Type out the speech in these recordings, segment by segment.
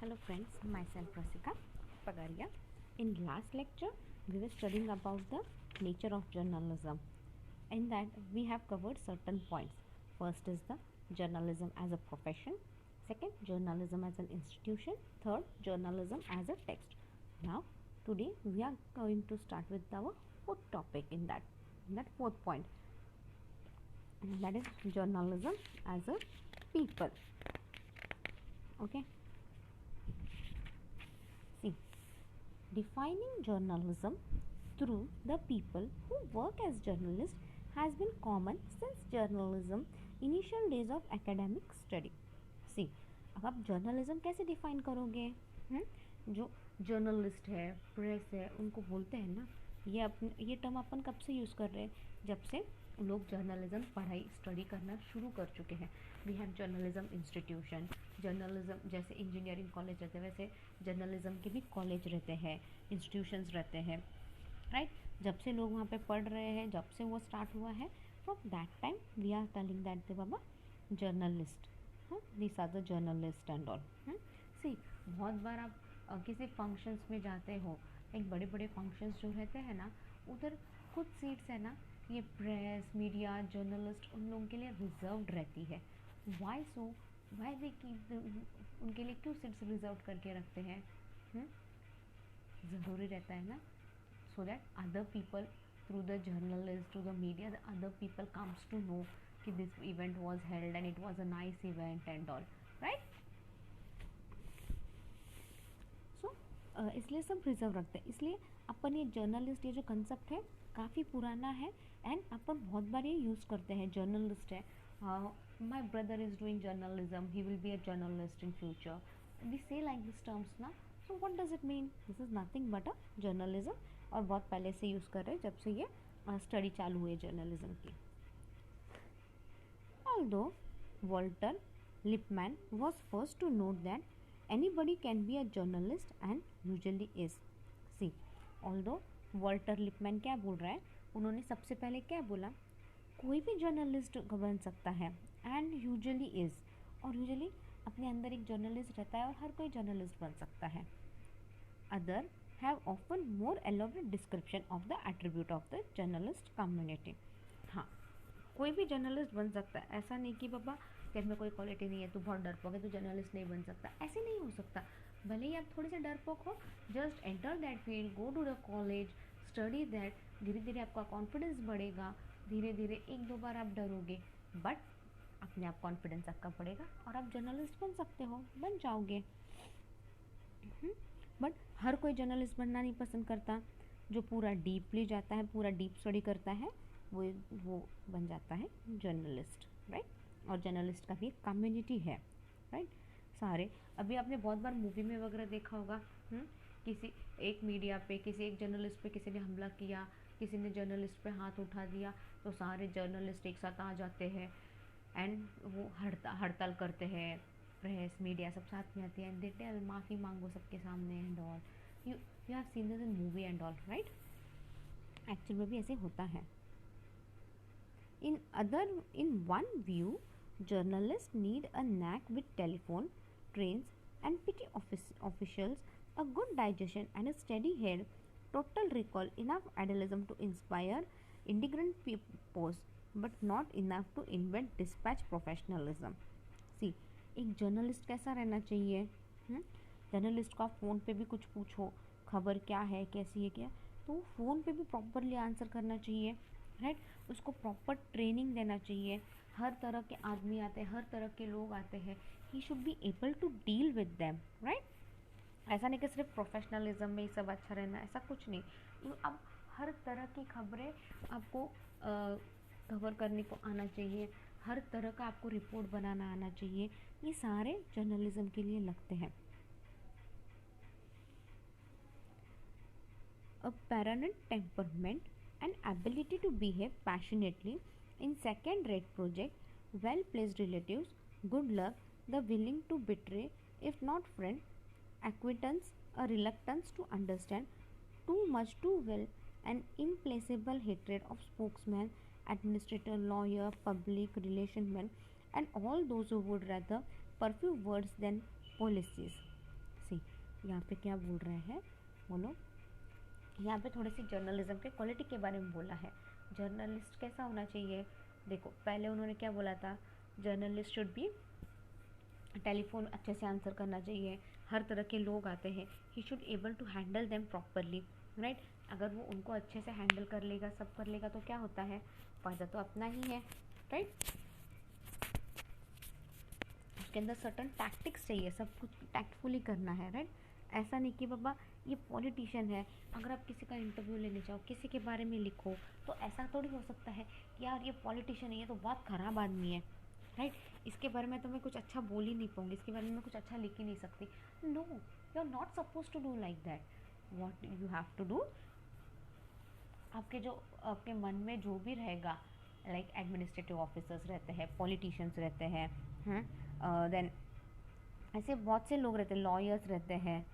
Hello friends, myself Rasika Pagaria. In last lecture, we were studying about the nature of journalism. In that, we have covered certain points. First is the journalism as a profession. Second, journalism as an institution. Third, journalism as a text. Now, today we are going to start with our fourth topic in that fourth point. That is journalism as a people. Okay. See, defining journalism through the people who work as journalists has been common since journalism initial days of academic study. See, अब आप journalism कैसे define करोगे? जो journalist है, press है, उनको बोलते हैं ना, ये टर्म अपन कब से यूज़ कर रहे हैं? जब से लोग जर्नलिज्म पढ़ाई स्टडी करना शुरू कर चुके हैं. We have journalism institution. Journalism जैसे इंजीनियरिंग कॉलेज रहते हैं वैसे जर्नलिज्म के भी कॉलेज रहते हैं, इंस्टीट्यूशंस रहते हैं, राइट? जब से लोग वहाँ पे पढ़ रहे हैं, जब से वो स्टार्ट हुआ है, from that time we are telling that the baba journalist, this are the journalist and all. See, बहुत बार आप किसी फंक्शंस में जाते हो, एक बड़े बड़े फंक्शंस जो रहते हैं ना, उधर कुछ सीट्स है ना, ये प्रेस, मीडिया, जर्नलिस्ट उन लोगों के लिए रिजर्व्ड रहती है. Why so? Why they keep उनके लिए क्यों सीट्स रिजर्व करके रखते हैं? ज़रूरी रहता है ना, so that other people through the journalist, through the media, the other people comes to know कि this event was held and it was a nice event and all, right? So इसलिए सब रिजर्व रखते हैं. इसलिए अपन ये journalist, ये जो concept है काफ़ी पुराना है एंड अपन बहुत बार ये यूज़ करते हैं. जर्नलिस्ट है, my brother is doing journalism, he will be a journalist in future. We say like this terms ना. So what does it mean? This is nothing but a journalism, और बहुत पहले से यूज़ कर रहे हैं जब से ये स्टडी चालू हुई है जर्नलिज्म की. Although Walter Lippmann was first to note that anybody can be a journalist and usually is. See, although Walter Lippmann क्या बोल रहा है, उन्होंने सबसे पहले क्या बोला? कोई भी जर्नलिस्ट बन सकता है एंड यूजुअली इज़, और यूजुअली अपने अंदर एक जर्नलिस्ट रहता है और हर कोई जर्नलिस्ट बन सकता है. Other have often more elaborate description of the attribute of the journalist community. हाँ, कोई भी जर्नलिस्ट बन सकता है. ऐसा नहीं कि बाबा तेरे में कोई क्वालिटी नहीं है, तू बहुत डरपोक है, तू जर्नलिस्ट नहीं बन सकता. ऐसे नहीं हो सकता. भले ही आप थोड़े से डरपोक हो, just enter that field, go to the college, study that. धीरे धीरे आपका कॉन्फिडेंस बढ़ेगा, धीरे धीरे एक दो बार आप डरोगे, बट अपने आप कॉन्फिडेंस आपका बढ़ेगा और आप जर्नलिस्ट बन सकते हो, बन जाओगे. बट हर कोई जर्नलिस्ट बनना नहीं पसंद करता. जो पूरा डीपली जाता है, पूरा डीप स्टडी करता है, वो बन जाता है जर्नलिस्ट, राइट? और जर्नलिस्ट का भी एक कम्युनिटी है, राइट? सारे अभी आपने बहुत बार मूवी में वगैरह देखा होगा, किसी एक मीडिया पे, किसी एक जर्नलिस्ट पे किसी ने हमला किया, किसी ने जर्नलिस्ट पे हाथ उठा दिया, तो सारे जर्नलिस्ट एक साथ आ जाते हैं एंड वो हड़ताल करते हैं. प्रेस, मीडिया सब साथ में आते हैं एंड दे टेल माफ़ी मांगो सबके सामने and all. You have seen this in movie and all, right? Actual में भी ऐसे होता है. In one view, journalists need a knack with telephone, trains, and petty officials, a good digestion and a steady head, total recall, enough idealism to inspire indignant posts, but not enough to invent dispatch professionalism. See, एक journalist कैसा रहना चाहिए? Journalist को आप phone पे भी कुछ पूछो, खबर क्या है, कैसी है, क्या, तो फ़ोन पे भी प्रॉपरली आंसर करना चाहिए, राइट? उसको प्रॉपर ट्रेनिंग देना चाहिए. हर तरह के आदमी आते हैं, हर तरह के लोग आते हैं, he should be able to deal with them, right? ऐसा नहीं कि सिर्फ प्रोफेशनलिज्म में ही सब अच्छा रहना, ऐसा कुछ नहीं. अब हर तरह की खबरें आपको कवर करने को आना चाहिए, हर तरह का आपको रिपोर्ट बनाना आना चाहिए. ये सारे जर्नलिज्म के लिए लगते हैं. A paranoid temperament and ability to behave passionately in second-rate project, well-placed relatives, good luck, the willing to betray, if not friend, acquaintance, a reluctance to understand, too much too well, an implacable hatred of spokesman, administrator, lawyer, public relation men, and all those who would rather pursue words than policies. यहाँ पे क्या बोल रहे हैं बोलो। यहाँ पे थोड़ी सी जर्नलिज्म के क्वालिटी के बारे में बोला है। जर्नलिस्ट कैसा होना चाहिए, देखो पहले उन्होंने क्या बोला था, जर्नलिस्ट शुड बी, टेलीफोन अच्छे से आंसर करना चाहिए, हर तरह के लोग आते हैं, he should able to handle them properly, right. अगर वो उनको अच्छे से हैंडल कर लेगा, सब कर लेगा, तो क्या होता है, फ़ायदा तो अपना ही है, राइट। उसके अंदर सर्टन टैक्टिक्स चाहिए, सब कुछ टैक्टफुली करना है, राइट। ऐसा नहीं कि बाबा ये पॉलिटिशियन है, अगर आप किसी का इंटरव्यू लेने जाओ, किसी के बारे में लिखो, तो ऐसा थोड़ी हो सकता है कि यार ये पॉलिटिशियन है, ये तो बहुत ख़राब आदमी है, राइट, इसके बारे में तो मैं कुछ अच्छा बोल ही नहीं पाऊँगी, इसके बारे में मैं कुछ अच्छा लिख ही नहीं सकती। No, you are not suppose to do like that. What you have to do, आपके मन में जो भी रहेगा, लाइक एडमिनिस्ट्रेटिव ऑफिसर्स रहते हैं, पॉलिटिशियंस रहते हैं, देन ऐसे बहुत से लोग रहते हैं, लॉयर्स रहते हैं,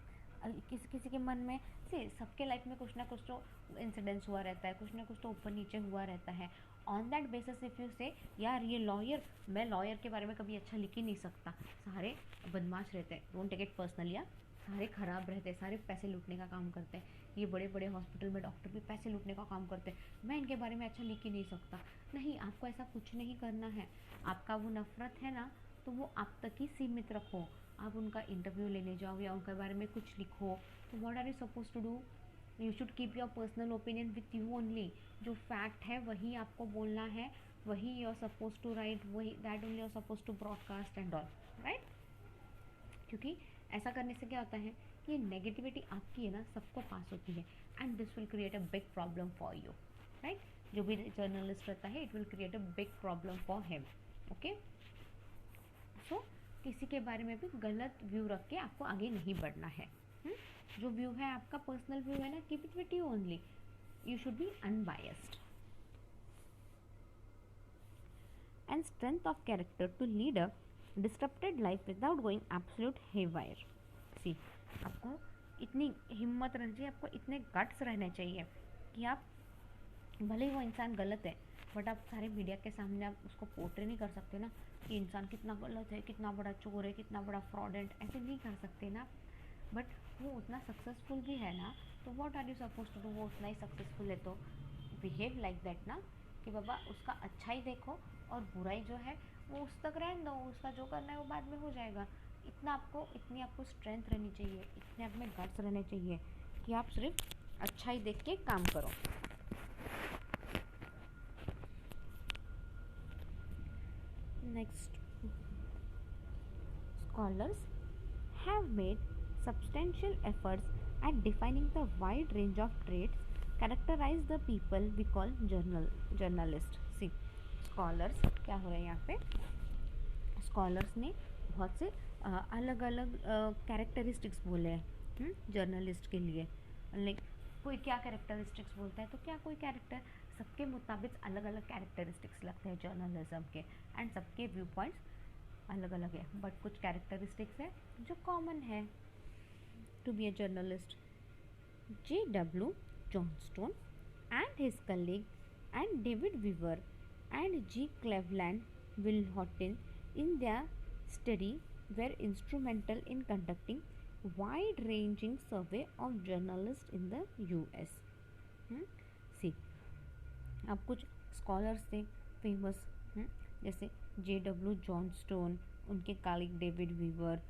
किसी किसी के मन में से सबके लाइफ में कुछ ना कुछ तो इंसिडेंट्स हुआ रहता है, कुछ ना कुछ तो ऊपर नीचे हुआ रहता है। On that basis if you से यार ये लॉयर, मैं लॉयर के बारे में कभी अच्छा लिख ही नहीं सकता, सारे बदमाश रहते हैं, डोंट टेक इट पर्सनली, यार सारे ख़राब रहते हैं, सारे पैसे लूटने का काम करते हैं, ये बड़े बड़े हॉस्पिटल में डॉक्टर भी पैसे लूटने का काम करते हैं, मैं इनके बारे में अच्छा लिख ही नहीं सकता। नहीं, आपको ऐसा कुछ नहीं करना है। आपका वो नफ़रत है ना, तो वो आप तक ही सीमित रखो। आप उनका इंटरव्यू लेने जाओ या उनके बारे में कुछ लिखो, तो what are you suppose to do, you should keep your personal opinion with you only. जो फैक्ट है वही आपको बोलना है, वही you are suppose to write, वही that only you are suppose to broadcast and all, right. क्योंकि ऐसा करने से क्या होता है कि नेगेटिविटी आपकी है ना सबको पास होती है, and this will create a big problem for you, right. जो भी जर्नलिस्ट रहता है, it will create a big problem for him, okay. So किसी के बारे में भी गलत व्यू रख के आपको आगे नहीं बढ़ना है। जो व्यू है आपका पर्सनल व्यू है ना, keep it with you only, you should be unbiased. And strength of character to lead a disrupted life without going absolute haywire. See, आपको इतनी हिम्मत रहनी चाहिए, आपको इतने गट्स रहने चाहिए कि आप, भले ही वो इंसान गलत है, बट आप सारे मीडिया के सामने आप उसको पोर्ट्रे नहीं कर सकते ना कि इंसान कितना गलत है, कितना बड़ा चोर है, कितना बड़ा फ्रॉडेंट, ऐसे नहीं कर सकते ना। बट वो उतना सक्सेसफुल भी है ना, तो what are you suppose to do, वो उतना ही सक्सेसफुल है तो बिहेव लाइक दैट ना, कि बाबा उसका अच्छा ही देखो और बुराई जो है वो उस तक रहने दो, उसका जो करना है वो बाद में हो जाएगा। इतनी आपको स्ट्रेंथ रहनी चाहिए, इतने आप में गट्स रहने चाहिए कि आप सिर्फ अच्छा ही देख के काम करो। Next, scholars have made substantial efforts at defining the wide range of traits characterize the people we call journalists. See, scholars क्या हो रहा है यहाँ पे, स्कॉलर्स ने बहुत से अलग अलग कैरेक्टरिस्टिक्स बोले हैं जर्नलिस्ट के लिए। लाइक कोई क्या कैरेक्टरिस्टिक्स बोलता है, तो क्या कोई कैरेक्टर, सबके मुताबिक अलग अलग कैरेक्टरिस्टिक्स लगते हैं जर्नलिज्म के, एंड सबके व्यू पॉइंट्स अलग अलग है, बट कुछ कैरेक्टरिस्टिक्स है जो कॉमन है to be a journalist. J.W. Johnstone and his colleague and David Weaver and G. Cleveland Wilhoughton in their study were instrumental in conducting wide-ranging survey of journalists in the US. See, अब कुछ scholars थे famous, जैसे J.W. Johnstone, उनके colleague David Weaver,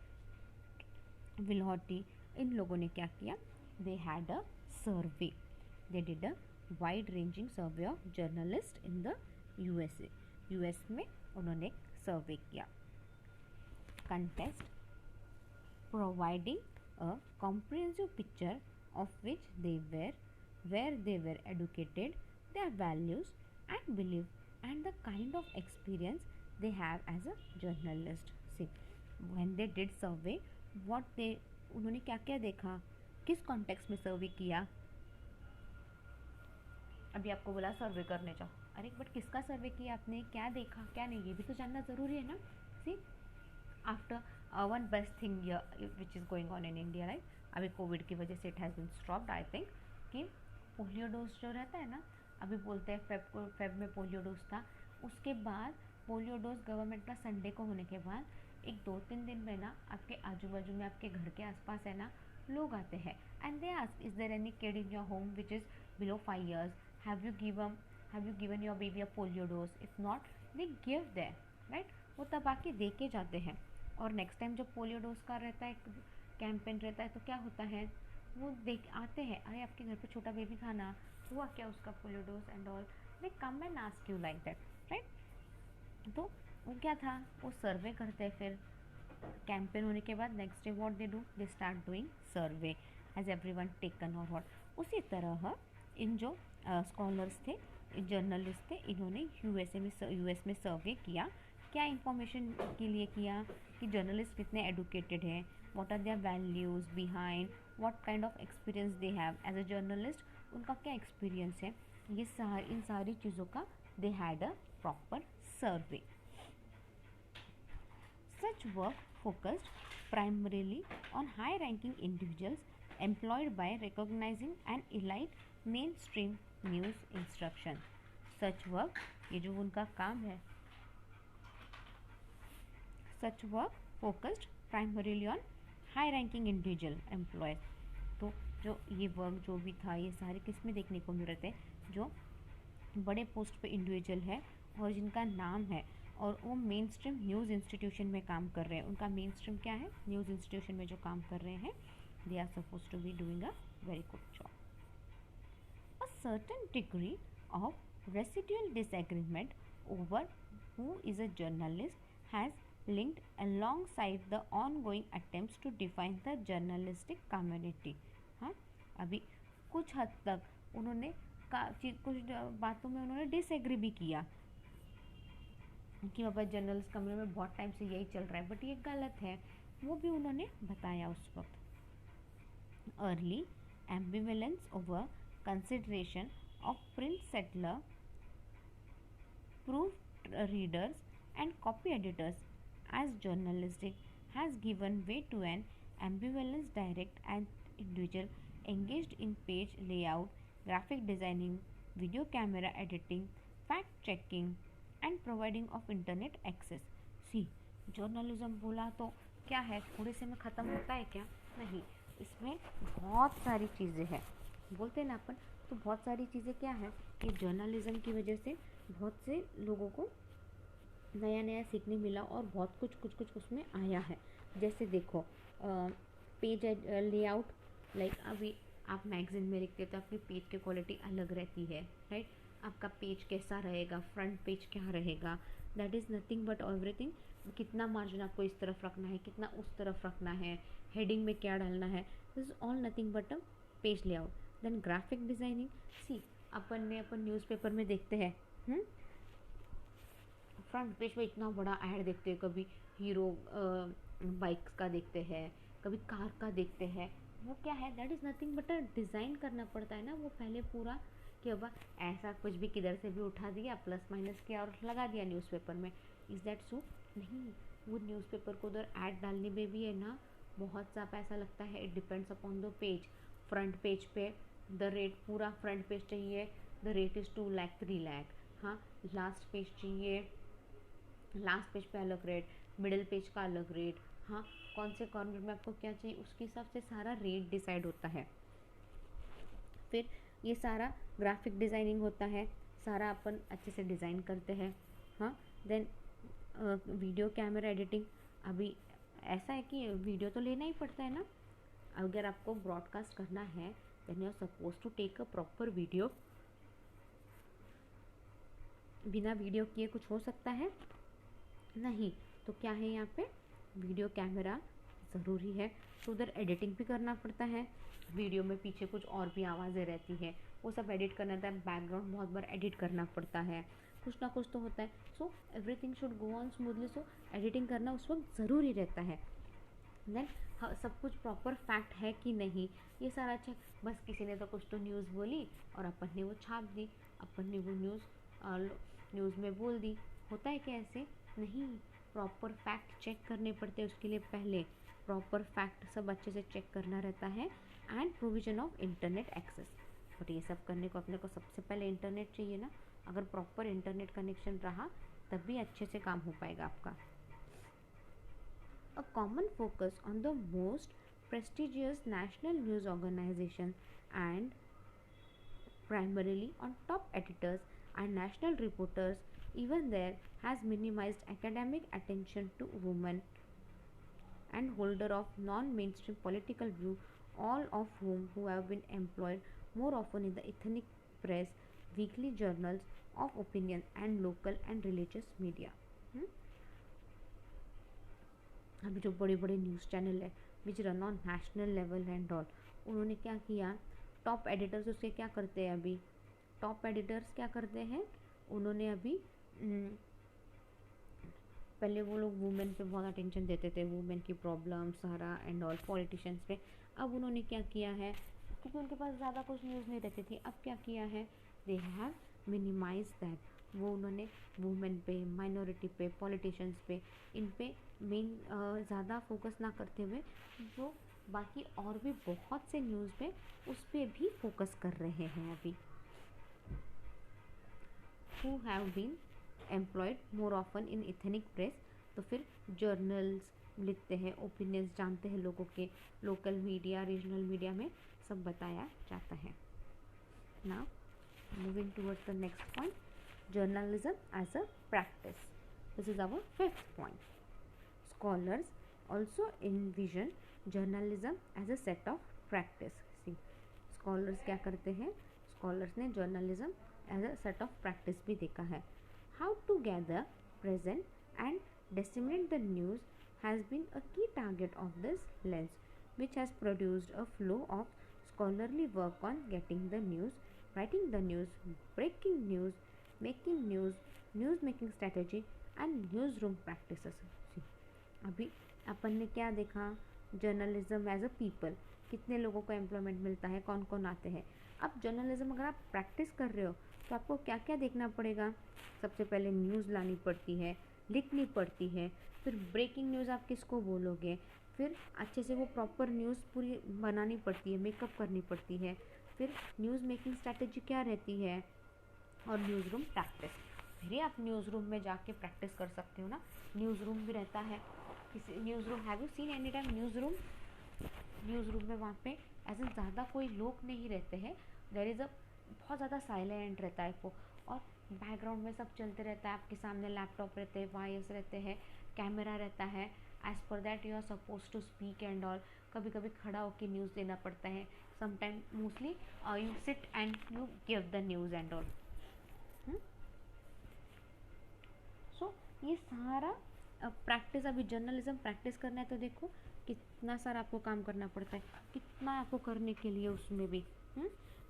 विलहॉटी, इन लोगों ने क्या किया, they had a survey, they did a wide ranging survey of journalists in the USA. US में उन्होंने एक सर्वे किया। Contest providing a comprehensive picture of which they were, where they were educated, their values and beliefs and the kind of experience they have as a journalist. See, when they did survey, what they, उन्होंने क्या क्या देखा, किस context में सर्वे किया। अभी आपको बोला सर्वे करने जाओ, अरे बट किसका सर्वे किया आपने, क्या देखा क्या नहीं, ये भी तो जानना ज़रूरी है ना। See, after one best thing which is going on in India, right, अभी कोविड की वजह से it has been stopped, I think, कि पोलियो डोज जो रहता है ना, अभी बोलते हैं फेब में पोलियो डोज था, उसके बाद पोलियो डोज गवर्नमेंट का संडे को होने के बाद एक 2-3 दिन में ना आपके आजू बाजू में, आपके घर के आसपास है ना, लोग आते हैं and they ask is there any kid in your home which is below 5 years, have you given your baby a polio dose, if not they give there, right. वो तब आके दे के जाते हैं। और नेक्स्ट टाइम जब पोलियो डोज का रहता है, कैंपेन रहता है, तो क्या होता है, वो देख आते हैं, अरे आपके घर पे छोटा बेबी था ना, हुआ क्या उसका polio dose and all, they come and ask you like that, right. तो वो क्या था, वो सर्वे करते हैं। फिर कैंपेन होने के बाद next day what they do, they start doing survey, has everyone taken और व्हाट। उसी तरह इन जो स्कॉलर्स थे, जर्नलिस्ट थे, इन्होंने यूएस में सर्वे किया। क्या इंफॉर्मेशन के लिए किया कि जर्नलिस्ट कितने एडुकेटेड हैं, what are their values behind, what kind of experience they have as a journalist, उनका क्या एक्सपीरियंस है, ये इन सारी चीज़ों का they had a proper survey. Such work focused primarily on high-ranking individuals employed by recognizing an elite mainstream news instruction. Such work, ये जो उनका काम है, such work focused primarily on high-ranking individual employees. तो जो ये वर्क जो भी था, ये सारे किस में देखने को मिल रहे थे, जो बड़े पोस्ट पे इंडिविजुअल है और जिनका नाम है, और वो मेन स्ट्रीम न्यूज़ इंस्टीट्यूशन में काम कर रहे हैं। उनका मेन स्ट्रीम क्या है, न्यूज़ इंस्टीट्यूशन में जो काम कर रहे हैं, they are suppose to be doing a very good job. A certain degree of residual disagreement over who is a journalist has linked alongside the ongoing attempts to define the journalistic community। हाँ, अभी कुछ हद तक उन्होंने कुछ बातों में उन्होंने डिसएग्री भी किया कि बाबा जर्नलिस्ट कम्युनिटी में बहुत टाइम से यही चल रहा है, बट ये गलत है, वो भी उन्होंने बताया उस वक्त। Early ambivalence over consideration of print settler proof readers and copy editors as journalistic has given way to an ambivalence direct and individual engaged in page layout, graphic designing, video camera editing, fact checking and providing of internet access। See, journalism बोला तो क्या है, थोड़े से में ख़त्म होता है क्या, नहीं, इसमें बहुत सारी चीज़ें हैं, बोलते हैं ना अपन, तो बहुत सारी चीज़ें क्या है, कि जर्नलिज्म की वजह से बहुत से लोगों को नया नया सीखने मिला और बहुत कुछ उसमें आया है। जैसे देखो पेज लेआउट, लाइक अभी आप मैगज़ीन में लिखते तो आपकी पेज की क्वालिटी अलग रहती है, राइट। आपका पेज कैसा रहेगा, फ्रंट पेज क्या रहेगा, that is nothing but everything, कितना मार्जिन आपको इस तरफ रखना है, कितना उस तरफ रखना है, हेडिंग में क्या डालना है, this is all nothing but a page layout. Then graphic designing, see अपन न्यूज़पेपर में देखते हैं, फ्रंट पेज पे इतना बड़ा ऐड देखते हैं, कभी हीरो बाइक्स का देखते हैं, कभी कार का देखते हैं, वो क्या है, that is nothing but design करना पड़ता है ना वो पहले पूरा, कि अब ऐसा कुछ भी किधर से भी उठा दिया, प्लस माइनस किया और लगा दिया न्यूज़पेपर में, इज़ दैट सो, नहीं, वो न्यूज़पेपर को उधर ऐड डालने में भी है ना बहुत सा पैसा लगता है। It depends upon the page. Front page पे द रेट, पूरा फ्रंट पेज चाहिए, the rate is 2 lakh 3 lakh, हाँ, लास्ट पेज चाहिए, लास्ट पेज पे अलग रेट, मिडिल पेज का अलग रेट, हाँ, कौन से कॉर्नर में आपको क्या चाहिए, उसके हिसाब से सारा रेट डिसाइड होता है। फिर ये सारा ग्राफिक डिज़ाइनिंग होता है, सारा अपन अच्छे से डिज़ाइन करते हैं, हाँ। देन वीडियो कैमरा एडिटिंग, अभी ऐसा है कि वीडियो तो लेना ही पड़ता है ना, अगर आपको ब्रॉडकास्ट करना है then you are suppose to take a proper video. बिना वीडियो किए कुछ हो सकता है नहीं, तो क्या है यहाँ पे वीडियो कैमरा ज़रूरी है, तो उधर एडिटिंग भी करना पड़ता है, वीडियो में पीछे कुछ और भी आवाज़ें रहती है, वो सब एडिट करना था, बैकग्राउंड बहुत बार एडिट करना पड़ता है, कुछ ना कुछ तो होता है, so everything should go on smoothly, so editing करना उस वक्त ज़रूरी रहता है। देन सब कुछ प्रॉपर फैक्ट है कि नहीं, ये सारा चेक, बस किसी ने तो कुछ तो न्यूज़ बोली और अपन ने वो छाप दी, अपन ने वो न्यूज़ में बोल दी, होता है क्या ऐसे, नहीं, प्रॉपर फैक्ट चेक करने पड़ते हैं, उसके लिए पहले प्रॉपर फैक्ट सब अच्छे से चेक करना रहता है, and provision of internet access. But ये सब करने को अपने को सबसे पहले इंटरनेट चाहिए ना, अगर प्रॉपर इंटरनेट कनेक्शन रहा तब भी अच्छे से काम हो पाएगा आपका। A common focus on the most prestigious national news organization and primarily on top editors and national reporters, even there has minimized academic attention to women and holder of non-mainstream political view, all of whom who have been employed more often in the ethnic press, weekly journals of opinion and local and religious media. अभी जो बड़े बड़े news channel है विच run on national level and all, उन्होंने क्या किया, top editors उसके क्या करते हैं, अभी टॉप एडिटर्स क्या करते हैं, उन्होंने अभी पहले वो लोग वुमेन पे बहुत अटेंशन देते थे, वुमेन की प्रॉब्लम सारा एंड ऑल, पॉलिटिशियंस पे। अब उन्होंने क्या किया है, क्योंकि उनके पास ज़्यादा कुछ न्यूज़ नहीं रहती थी, अब क्या किया है, दे हैव मिनिमाइज दैट, वो उन्होंने वुमेन पे, माइनॉरिटी पे, पॉलिटिशियंस पे, इन पे मेन ज़्यादा फोकस ना करते हुए जो बाकी और भी बहुत से न्यूज़ पे उस पर भी फोकस कर रहे हैं अभी। Who have been employed more often in ethnic press, तो फिर जर्नल्स लिखते हैं, ओपिनियंस जानते हैं लोगों के, लोकल मीडिया, रीजनल मीडिया में सब बताया जाता है। Now moving towards the next point, journalism as a practice, this is our fifth point. Scholars also envision journalism as a set of practice. See, scholars क्या करते हैं, स्कॉलर्स ने journalism as a set of practice भी देखा है। How to gather, present and disseminate the news has been a key target of this lens, which has produced a flow of scholarly work on getting the news, writing the news, breaking news, making news, news making strategy and newsroom practices। अभी अपन ने क्या देखा, journalism as a people, कितने लोगों को employment मिलता है, कौन कौन आते हैं। अब जर्नलिज्म अगर आप प्रैक्टिस कर रहे हो तो आपको क्या क्या देखना पड़ेगा, सबसे पहले न्यूज़ लानी पड़ती है, लिखनी पड़ती है, फिर ब्रेकिंग न्यूज़ आप किसको बोलोगे, फिर अच्छे से वो प्रॉपर न्यूज़ पूरी बनानी पड़ती है, मेकअप करनी पड़ती है, फिर न्यूज़ मेकिंग स्ट्रैटेजी क्या रहती है, और न्यूज़ रूम प्रैक्टिस। फिर आप न्यूज़ रूम में जाके प्रैक्टिस कर सकते हो ना, न्यूज़ रूम भी रहता है, किसी news room, have you seen any time news room, news room में वहाँ पे ऐसे ज़्यादा कोई लोग नहीं रहते हैं, देयर इज़ अ, बहुत ज़्यादा साइलेंट रहता है वो, और बैकग्राउंड में सब चलते रहता है, आपके सामने लैपटॉप रहते हैं, वायर्स रहते हैं, कैमरा रहता है, as per that you are suppose to speak and all. कभी कभी खड़ा होकर न्यूज़ देना पड़ता है, sometime mostly you sit and you give the news and all. So ये सारा प्रैक्टिस, अभी जर्नलिज्म प्रैक्टिस करना है तो देखो कितना सारा आपको काम करना पड़ता है, कितना आपको करने के लिए उसमें भी।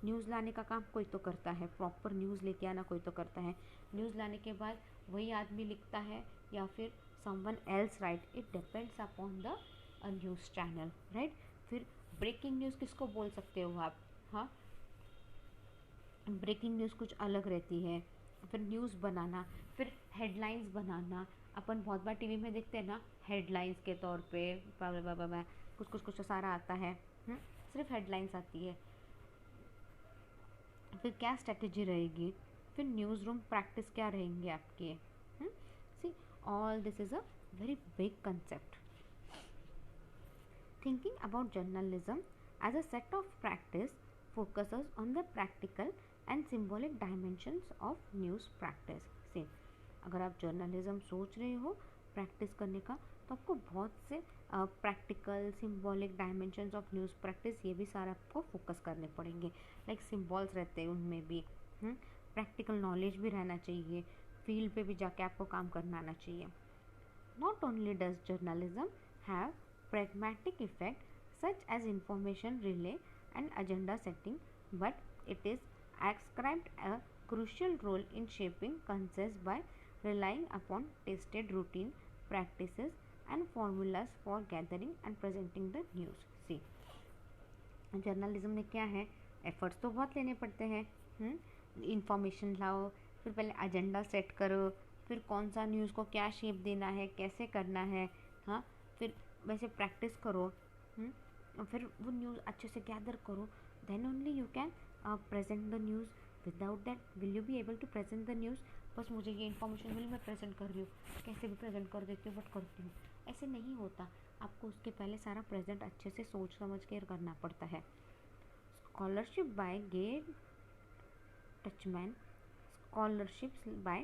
न्यूज़ लाने का काम कोई तो करता है, प्रॉपर न्यूज़ लेके आना कोई तो करता है, न्यूज़ लाने के बाद वही आदमी लिखता है या फिर someone else right, it depends upon the news channel, right. फिर ब्रेकिंग न्यूज़ किसको बोल सकते हो आप, हाँ, ब्रेकिंग न्यूज़ कुछ अलग रहती है। फिर न्यूज़ बनाना, फिर हेडलाइंस बनाना, अपन बहुत बार टीवी में देखते हैं ना, हेडलाइंस के तौर पे कुछ कुछ कुछ सारा आता है, सिर्फ हेडलाइंस आती है। फिर क्या स्ट्रेटेजी रहेगी, फिर न्यूज़ रूम प्रैक्टिस क्या रहेंगे आपके। See, all this is a very big concept. Thinking about journalism as a set of practice focuses on the practical and symbolic dimensions of news practice। से अगर आप जर्नलिज्म सोच रहे हो प्रैक्टिस करने का तो आपको बहुत से practical symbolic dimensions of news practice, ये भी सारा आपको फोकस करने पड़ेंगे, लाइक सिंबल्स रहते हैं उनमें भी, प्रैक्टिकल नॉलेज भी रहना चाहिए, फील्ड पे भी जाके आपको काम करना आना चाहिए। Not only does journalism have pragmatic effect such as information relay and agenda setting, but it is ascribed a crucial role in shaping consensus by relying upon tested routine practices and formulas for gathering and presenting the news। See, journalism में क्या है, efforts तो बहुत लेने पड़ते हैं, information लाओ, फिर पहले एजेंडा सेट करो, फिर कौन सा न्यूज़ को क्या शेप देना है, कैसे करना है, हाँ, फिर वैसे प्रैक्टिस करो, और फिर वो न्यूज़ अच्छे से गैदर करो, then only you can present the news. Without that will you be able to present the news, बस मुझे ये इन्फॉर्मेशन मिली मैं प्रेजेंट कर रही हूँ, कैसे भी प्रेजेंट कर देती हूँ बट करती हूँ, ऐसे नहीं होता। आपको उसके पहले सारा प्रेजेंट अच्छे से सोच समझ के करना पड़ता है। Scholarship by Gay Tuchman scholarships by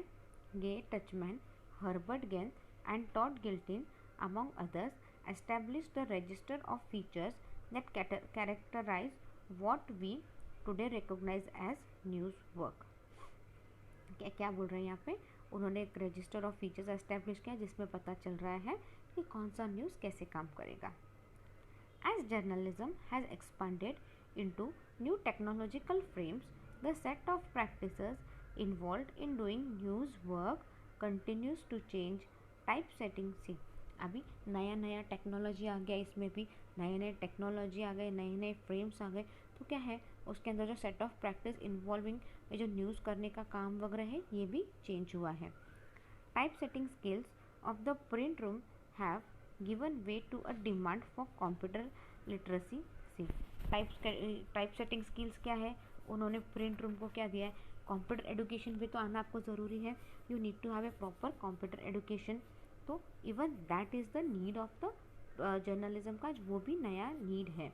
Gay Touchman, Herbert Genz, and Todd Giltin, among others, established the register of features that characterize what we today recognize as news work. क्या बोल रहे हैं यहाँ पे? उन्होंने एक रजिस्टर ऑफ फीचर्स एस्टेब्लिश किया जिसमें पता चल रहा है कि कौन सा न्यूज़ कैसे काम करेगा. As journalism has expanded into new technological frames, the set of practices involved in doing news work continues to change. Typesetting से अभी नया नया टेक्नोलॉजी आ गया, इसमें भी नए नए टेक्नोलॉजी आ गए, नए नए फ्रेम्स आ गए, तो क्या है उसके अंदर जो सेट ऑफ प्रैक्टिस इन्वॉल्विंग ये जो न्यूज़ करने का काम वगैरह है ये भी चेंज हुआ है. Typesetting skills of the print room have given way to a demand for computer literacy. See typesetting skills क्या है, उन्होंने प्रिंट रूम को क्या दिया है, कंप्यूटर एडुकेशन भी तो आना आपको ज़रूरी है. You need to have a proper computer education. तो even that is the need of the journalism का, वो भी नया नीड है.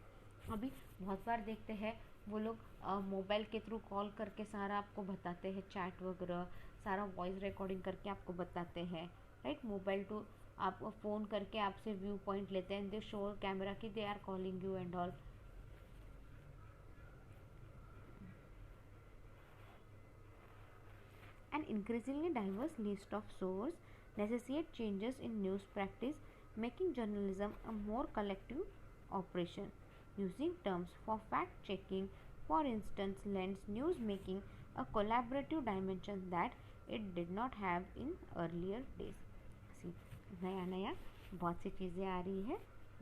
अभी बहुत बार देखते हैं वो लोग मोबाइल के थ्रू कॉल करके सारा आपको बताते हैं, चैट वगैरह सारा वॉइस रिकॉर्डिंग करके आपको बताते हैं, राइट. मोबाइल टू आप फ़ोन करके आपसे व्यू पॉइंट लेते हैं, दे शो कैमरा कि they are calling you and all. An increasingly diverse list of sources necessitate changes in news practice, making journalism a more collective operation. Using terms for fact checking, for instance, lends news making a collaborative dimension that it did not have in earlier days. See, नया नया बहुत सी चीज़ें आ रही है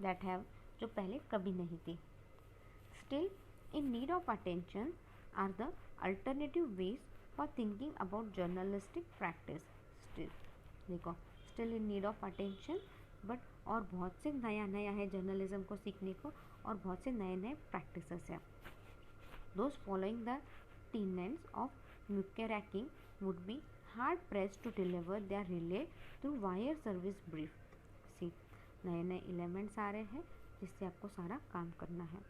that have जो पहले कभी नहीं थी. Still, in need of attention are the alternative ways for thinking about journalistic practice. Still in need of attention, but और बहुत से नया नया है जर्नलिज्म को सीखने को, और बहुत से नए नए प्रैक्टिसेस हैं. Those following the tenets of muckraking would be hard pressed to deliver their relay through wire service brief. See, नए नए एलिमेंट्स आ रहे हैं जिससे आपको सारा काम करना है.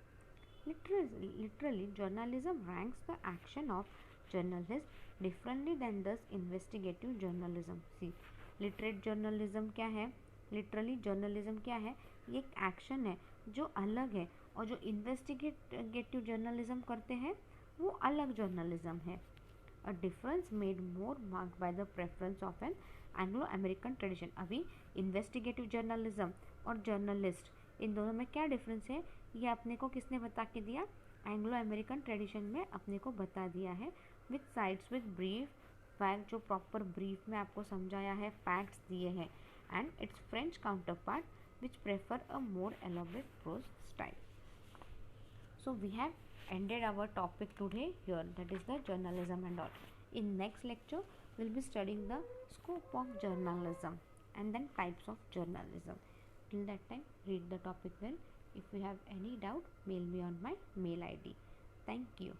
Literally, journalism ranks the action of journalists differently than does investigative journalism. See, literate journalism क्या है, literally journalism क्या है, ये एक एक्शन है जो अलग है, और जो इन्वेस्टिगेटिव जर्नलिज्म करते हैं वो अलग जर्नलिज्म है. A difference made more marked by the preference of an Anglo-American tradition. अभी इन्वेस्टिगेटिव जर्नलिज्म और जर्नलिस्ट, इन दोनों में क्या डिफरेंस है, ये अपने को किसने बता के दिया, एंग्लो अमेरिकन ट्रेडिशन में अपने को बता दिया है. With sides with brief fact, जो प्रॉपर ब्रीफ में आपको समझाया है, फैक्ट्स दिए हैं. And its French counterpart which prefer a more elaborate prose style. So we have ended our topic today here, that is the journalism and all. In next lecture we'll be studying the scope of journalism and then types of journalism. Till that time, read the topic well. If you have any doubt, mail me on my mail ID. Thank you.